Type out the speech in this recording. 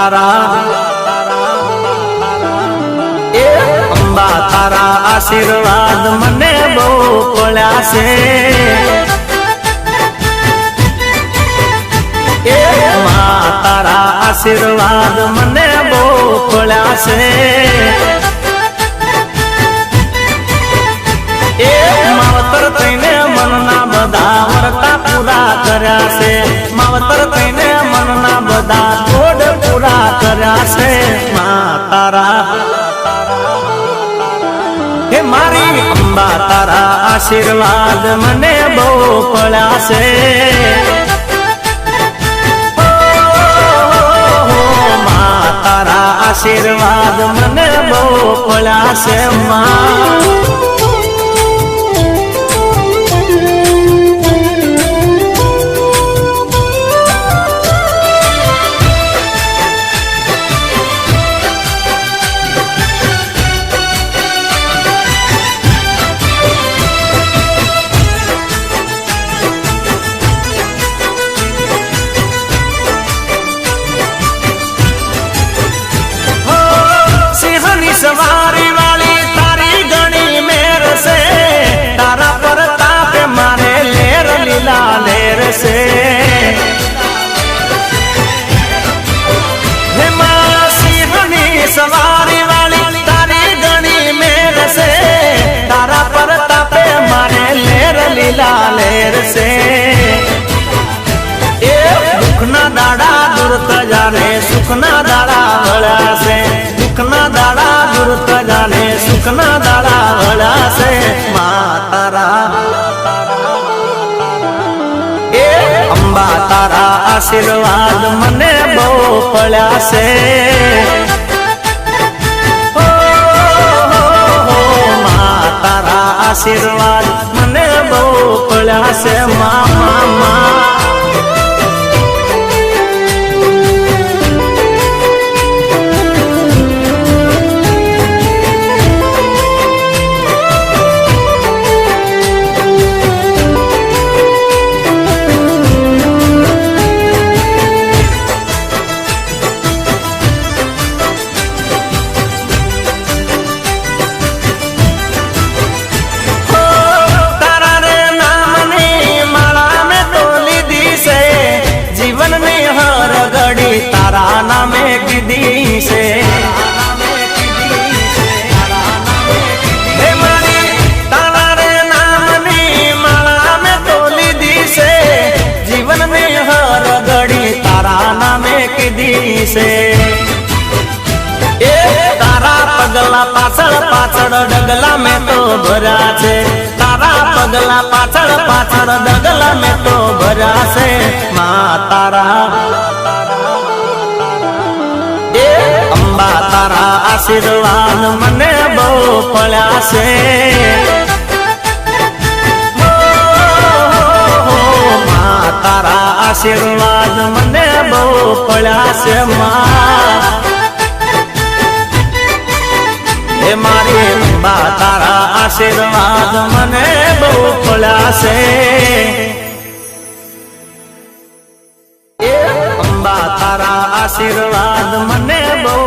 તારા એ અંબા તારા આશીર્વાદ મને બહુ પડ્યા છે એ માં તારા આશીર્વાદ મને બહુ પડ્યા છે એ માવતર થઈને મનના બધા વર્તા પૂરા કર્યા છે માવતર થઈને મનના બધા ગોડ પૂરા કર્યા છે માં તારા હે મારી અંબા તારા આશીર્વાદ મને બહુ પડ્યા છે માં તારા આશીર્વાદ મને બહુ પડ્યા છે માં સવારી વાળી તારી ઘણી મેર છે તારા પર તાપે મારે લેર લીલા લેર છે હે માં સિંહની સવારી વાળી તારી ઘણી મેર છે તારા પર તાપે મારે લેર લીલા લેર છે એ દુઃખના દાડા દૂર તજાને સુખના દાડા વળ્યા છે સુખના દાડા દૂર તજાને સુખના દાડા વળ્યા છે માં તારા એ અંબા તારા આશીર્વાદ મને બહુ પડ્યા છે માં તારા આશીર્વાદ મને બહુ પડ્યા છે માં તારા નામે કીધી છે હે મારી તારા રે નામની માળા મેં તો લીધી છે જીવનની હર ઘડી તારા નામે કીધી છે એ તારા પગલા પાછળ પાછળ ડગલા મેં તો ભર્યા છે તારા પગલા પાછળ પાછળ ડગલા મેં તો ભર્યા છે માં તારા અંબા તારા આશીર્વાદ મને બહુ પડ્યા છે માં તારા આશીર્વાદ મને બહુ પડ્યા છે માં એ મારી અંબા તારા આશીર્વાદ મને બહુ પડ્યા છે અંબા તારા આશીર્વાદ મને